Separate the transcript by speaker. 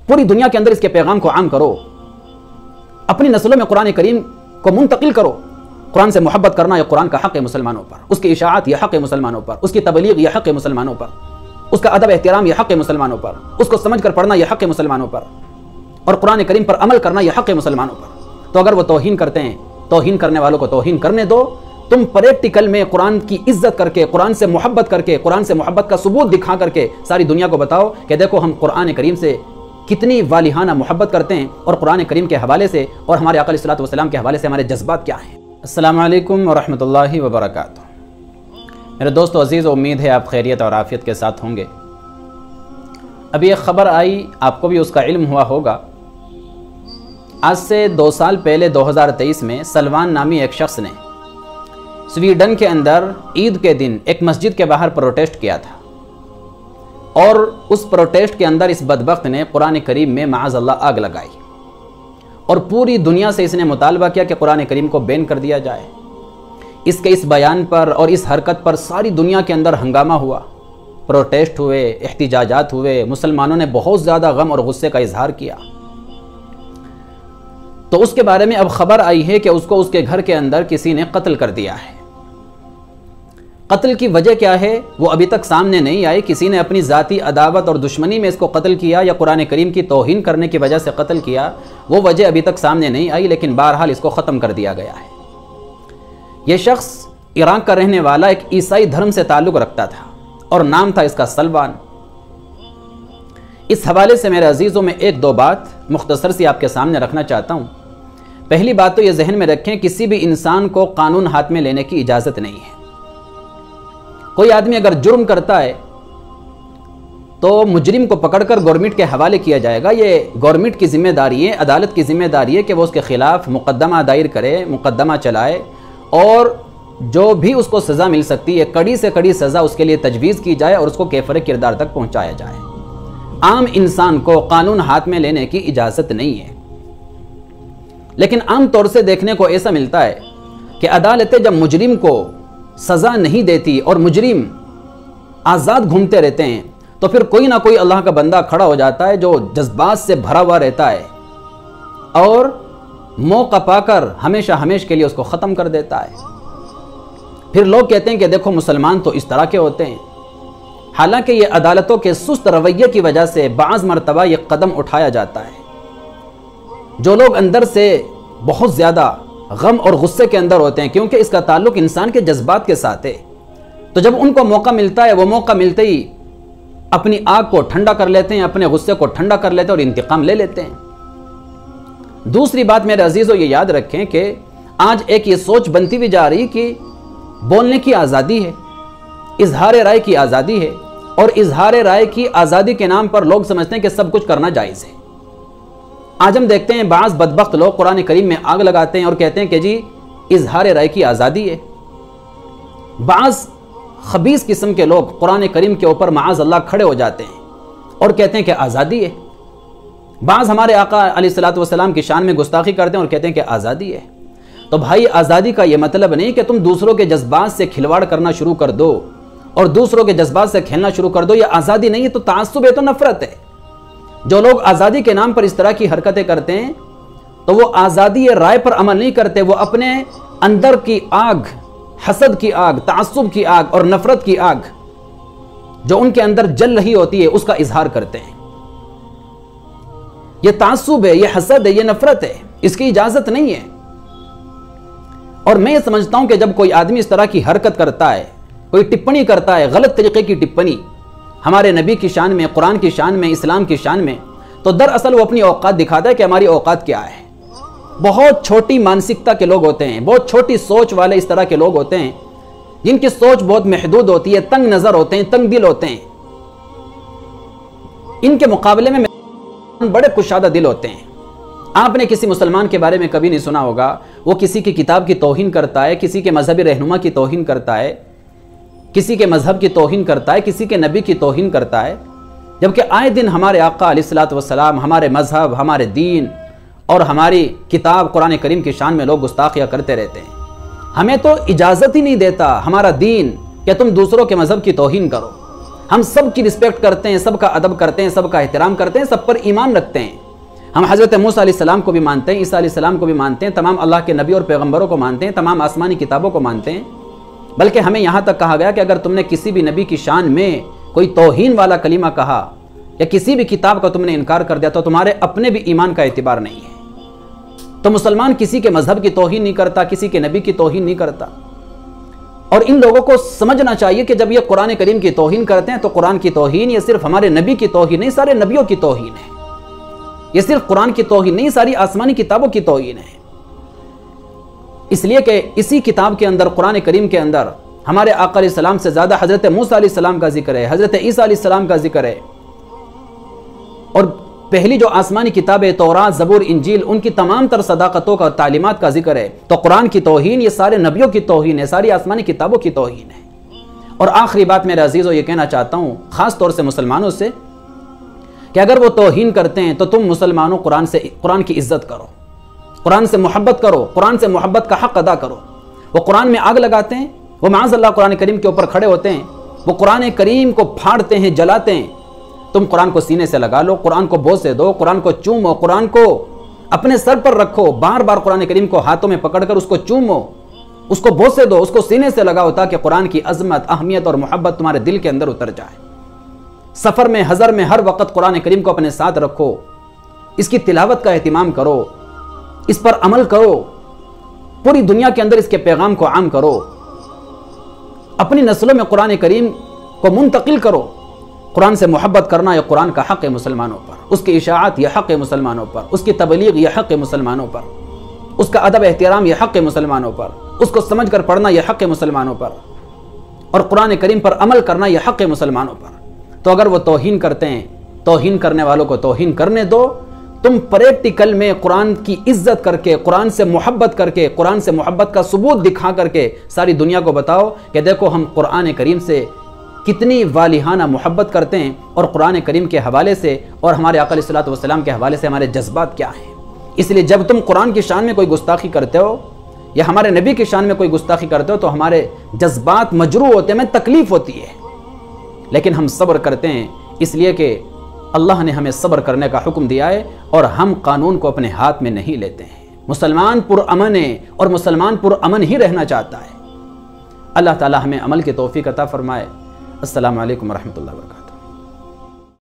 Speaker 1: پوری دنیا کے اندر اس کے پیغام کو عام کرو، اپنی نسلوں میں قرآن کریم کو منتقل کرو۔ قرآن سے محبت کرنا یہ قرآن کا حق ہے مسلمانوں پر، اس کی اشاعت یہ حق ہے مسلمانوں پر، اس کی تبلیغ یہ حق ہے مسلمانوں پر، اس کا ادب احترام یہ حق ہے مسلمانوں پر، اس کو سمجھ کر پڑھنا یہ حق ہے مسلمانوں پر، اور قرآن کریم پر عمل کرنا یہ حق ہے مسلمانوں پر۔ تو اگر وہ توہین کرتے ہیں، توہین کرنے والوں کو توہین کرنے دو۔ تم پریکٹیکل میں قرآن کی عزت کر کے، قرآن سے محبت کر کے، قرآن سے محبت کا ثبوت دکھا کر کے ساری دنیا کو بتاؤ کہ دیکھو ہم قرآن کریم سے کتنی والہانہ محبت کرتے ہیں، اور قرآن کریم کے حوالے سے اور ہمارے آقا علیہ الصلوۃ والسلام کے حوالے سے ہمارے جذبات کیا ہیں۔ السلام علیکم ورحمۃ اللہ وبرکاتہ۔ میرے دوستو عزیز، امید ہے آپ خیریت اور عافیت کے ساتھ ہوں گے۔ ابھی ایک خبر آئی، آپ کو بھی اس کا علم ہوا ہوگا۔ آج سے 2 سال پہلے 2023 میں سلمان نامی ایک شخص نے سویڈن کے اندر عید کے دن ایک مسجد کے باہر پروٹیسٹ کیا تھا، اور اس پروٹیسٹ کے اندر اس بدبخت نے قرآن کریم میں معاذ اللہ آگ لگائی، اور پوری دنیا سے اس نے مطالبہ کیا کہ قرآن کریم کو بین کر دیا جائے۔ اس کے اس بیان پر اور اس حرکت پر ساری دنیا کے اندر ہنگامہ ہوا، پروٹیسٹ ہوئے، احتجاجات ہوئے، مسلمانوں نے بہت زیادہ غم اور غصے کا اظہار کیا۔ تو اس کے بارے میں اب خبر آئی ہے کہ اس کو اس کے گھر کے اندر کسی نے قتل کر دیا ہے۔ قتل کی وجہ کیا ہے وہ ابھی تک سامنے نہیں آئی، کسی نے اپنی ذاتی عداوت اور دشمنی میں اس کو قتل کیا یا قرآن کریم کی توہین کرنے کی وجہ سے قتل کیا، وہ وجہ ابھی تک سامنے نہیں آئی، لیکن بہرحال اس کو ختم کر دیا گیا ہے۔ یہ شخص عراق کا رہنے والا ایک عیسائی دھرم سے تعلق رکھتا تھا، اور نام تھا اس کا سلمان۔ اس حوالے سے میرے عزیزوں میں 1-2 بات مختصر سی آپ کے سامنے رکھنا چاہتا ہوں۔ پہلی بات تو یہ ذہن میں رکھیں، کسی بھی انسان کو قانون ہاتھ میں لینے کی اجازت نہیں ہے۔ کوئی آدمی اگر جرم کرتا ہے تو مجرم کو پکڑ کر گورنمنٹ کے حوالے کیا جائے گا۔ یہ گورنمنٹ کی ذمہ داری ہے، عدالت کی ذمہ داری ہے کہ وہ اس کے خلاف مقدمہ دائر کرے، مقدمہ چلائے، اور جو بھی اس کو سزا مل سکتی ہے، کڑی سے کڑی سزا اس کے لیے تجویز کی جائے اور اس کو کیفر کردار تک پہنچایا جائے۔ عام انسان کو قانون ہاتھ میں لینے کی اجازت نہیں ہے، لیکن عام طور سے دیکھنے کو ایسا ملتا ہے کہ عدالتیں جب مجرم کو سزا نہیں دیتی اور مجرم آزاد گھومتے رہتے ہیں، تو پھر کوئی نہ کوئی اللہ کا بندہ کھڑا ہو جاتا ہے جو جذبات سے بھرا ہوا رہتا ہے، اور موقع پا کر ہمیشہ کے لیے اس کو ختم کر دیتا ہے۔ پھر لوگ کہتے ہیں کہ دیکھو مسلمان تو اس طرح کے ہوتے ہیں، حالانکہ یہ عدالتوں کے سست رویے کی وجہ سے بعض مرتبہ یہ قدم اٹھایا جاتا ہے۔ جو لوگ اندر سے بہت زیادہ غم اور غصے کے اندر ہوتے ہیں، کیونکہ اس کا تعلق انسان کے جذبات کے ساتھ ہے، تو جب ان کو موقع ملتا ہے، وہ موقع ملتے ہی اپنی آگ کو ٹھنڈا کر لیتے ہیں، اپنے غصے کو ٹھنڈا کر لیتے ہیں اور انتقام لے لیتے ہیں۔ دوسری بات میرے عزیزو یہ یاد رکھیں کہ آج ایک یہ سوچ بنتی بھی جا رہی کہ بولنے کی آزادی ہے، اظہار رائے کی آزادی ہے، اور اظہار رائے کی آزادی کے نام پر لوگ سمجھتے ہیں کہ سب کچھ کرنا جائز ہے۔ آج ہم دیکھتے ہیں بعض بدبخت لوگ قرآن کریم میں آگ لگاتے ہیں اور کہتے ہیں کہ جی اظہار رائے کی آزادی ہے۔ بعض خبیث قسم کے لوگ قرآن کریم کے اوپر معاذ اللہ کھڑے ہو جاتے ہیں اور کہتے ہیں کہ آزادی ہے۔ بعض ہمارے آقا علیہ الصلوۃ والسلام کی شان میں گستاخی کرتے ہیں اور کہتے ہیں کہ آزادی ہے۔ تو بھائی، آزادی کا یہ مطلب نہیں کہ تم دوسروں کے جذبات سے کھلواڑ کرنا شروع کر دو اور دوسروں کے جذبات سے کھیلنا شروع کر دو۔ یہ آزادی نہیں ہے، تو تعصب ہے، تو نفرت ہے۔ جو لوگ آزادی کے نام پر اس طرح کی حرکتیں کرتے ہیں تو وہ آزادی رائے پر عمل نہیں کرتے، وہ اپنے اندر کی آگ، حسد کی آگ، تعصب کی آگ اور نفرت کی آگ جو ان کے اندر جل رہی ہوتی ہے اس کا اظہار کرتے ہیں۔ یہ تعصب ہے، یہ حسد ہے، یہ نفرت ہے، اس کی اجازت نہیں ہے۔ اور میں یہ سمجھتا ہوں کہ جب کوئی آدمی اس طرح کی حرکت کرتا ہے، کوئی ٹپنی کرتا ہے، غلط طریقے کی ٹپنی ہمارے نبی کی شان میں، قرآن کی شان میں، اسلام کی شان میں، تو دراصل وہ اپنی اوقات دکھاتا ہے کہ ہماری اوقات کیا ہے۔ بہت چھوٹی مانسکتا کے لوگ ہوتے ہیں، بہت چھوٹی سوچ والے اس طرح کے لوگ ہوتے ہیں جن کی سوچ بہت محدود ہوتی ہے، تنگ نظر ہوتے ہیں، تنگ دل ہوتے ہیں۔ ان کے مقابلے میں بڑے کشادہ دل ہوتے ہیں۔ آپ نے کسی مسلمان کے بارے میں کبھی نہیں سنا ہوگا وہ کسی کی کتاب کی توہین کرتا ہے، کسی کے مذہبی رہنما کی توہین کرتا ہے، کسی کے مذہب کی توہین کرتا ہے، کسی کے نبی کی توہین کرتا ہے، جبکہ آئے دن ہمارے آقا علیہ الصلوۃ والسلام، ہمارے مذہب، ہمارے دین اور ہماری کتاب قرآن کریم کی شان میں لوگ گستاخیاں کرتے رہتے ہیں۔ ہمیں تو اجازت ہی نہیں دیتا ہمارا دین کہ تم دوسروں کے مذہب کی توہین کرو، ہم سب کی رسپیکٹ کرتے ہیں، سب کا ادب کرتے ہیں، سب کا احترام کرتے ہیں، سب پر ایمان رکھتے ہیں۔ ہم حضرت موسیٰ علیہ السلام کو بھی مانتے ہیں، عیسیٰ علیہ السلام کو بھی مانتے ہیں، تمام اللہ کے نبی اور پیغمبروں کو مانتے ہیں، تمام آسمانی کتابوں کو مانتے ہیں۔ بلکہ ہمیں یہاں تک کہا گیا کہ اگر تم نے کسی بھی نبی کی شان میں کوئی توہین والا کلمہ کہا یا کسی بھی کتاب کا تم نے انکار کر دیا تو تمہارے اپنے بھی ایمان کا اعتبار نہیں ہے۔ تو مسلمان کسی کے مذہب کی توہین نہیں کرتا، کسی کے نبی کی توہین نہیں کرتا۔ اور ان لوگوں کو سمجھنا چاہیے کہ جب یہ قرآن کریم کی توہین کرتے ہیں تو قرآن کی توہین یہ صرف ہمارے نبی کی توہین نہیں، سارے نبیوں کی توہین ہے۔ یہ صرف قرآن کی توہین نہیں، ساری آسمانی کتابوں کی توہین ہے۔ اس لیے کہ اسی کتاب کے اندر، قرآن کریم کے اندر، ہمارے آقا علیہ السلام سے زیادہ حضرت موسیٰ علیہ السلام کا ذکر ہے، حضرت عیسیٰ علیہ السلام کا ذکر ہے۔ اور پہلی جو آسمانی کتابیں تورات، زبور، انجیل، ان کی تمام تر صداقتوں کا، تعلیمات کا ذکر ہے۔ تو قرآن کی توہین یہ سارے نبیوں کی توہین ہے، ساری آسمانی کتابوں کی توہین ہے۔ اور آخری بات میرے عزیزوں یہ کہنا چاہتا ہوں خاص طور سے مسلمانوں سے کہ اگر وہ توہین کرتے ہیں تو تم مسلمانوں قرآن کی عزت کرو، قرآن سے محبت کرو، قرآن سے محبت کا حق ادا کرو۔ وہ قرآن میں آگ لگاتے ہیں، وہ معاذ اللہ قرآن کریم کے اوپر کھڑے ہوتے ہیں، وہ قرآن کریم کو پھاڑتے ہیں، جلاتے ہیں۔ تم قرآن کو سینے سے لگا لو، قرآن کو بوسے دو، قرآن کو چومو، قرآن کو اپنے سر پر رکھو، بار بار قرآن کریم کو ہاتھوں میں پکڑ کر اس کو چومو، اس کو بوسے دو، اس کو سینے سے لگاؤ تاکہ قرآن کی عظمت، اہمیت اور محبت تمہارے دل کے اندر اتر جائے۔ سفر میں، حضر میں، ہر وقت قرآن کریم کو اپنے ساتھ رکھو، اس کی تلاوت کا اہتمام کرو، اس پر عمل کرو، پوری دنیا کے اندر اس کے پیغام کو عام کرو، اپنی نسلوں میں قرآن کریم کو منتقل کرو۔ قرآن سے محبت کرنا یہ قرآن کا حق ہے مسلمانوں پر، اس کی اشاعت یہ حق ہے مسلمانوں پر، اس کی تبلیغ یہ حق ہے مسلمانوں پر، اس کا ادب احترام یہ حق ہے مسلمانوں پر، اس کو سمجھ کر پڑھنا یہ حق ہے مسلمانوں پر، اور قرآن کریم پر عمل کرنا یہ حق ہے مسلمانوں پر۔ تو اگر وہ توہین کرتے ہیں، توہین کرنے والوں کو توہین کرنے دو۔ تم پریکٹیکل میں قرآن کی عزت کر کے، قرآن سے محبت کر کے، قرآن سے محبت کا ثبوت دکھا کر کے ساری دنیا کو بتاؤ کہ دیکھو ہم قرآن کریم سے کتنی والہانہ محبت کرتے ہیں، اور قرآن کریم کے حوالے سے اور ہمارے آقا علیہ الصلوۃ والسلام کے حوالے سے ہمارے جذبات کیا ہیں۔ اس لیے جب تم قرآن کی شان میں کوئی گستاخی کرتے ہو یا ہمارے نبی کی شان میں کوئی گستاخی کرتے ہو تو ہمارے جذبات مجروح ہوتے ہیں، ہمیں تکلیف ہوتی ہے، لیکن ہم صبر کرتے ہیں اس لیے کہ اللہ نے ہمیں صبر کرنے کا حکم دیا ہے، اور ہم قانون کو اپنے ہاتھ میں نہیں لیتے ہیں۔ مسلمان پرامن ہے اور مسلمان پرامن ہی رہنا چاہتا ہے۔ اللہ تعالی ہمیں عمل کی توفیق عطا فرمائے۔ السلام علیکم ورحمۃ اللہ وبرکاتہ۔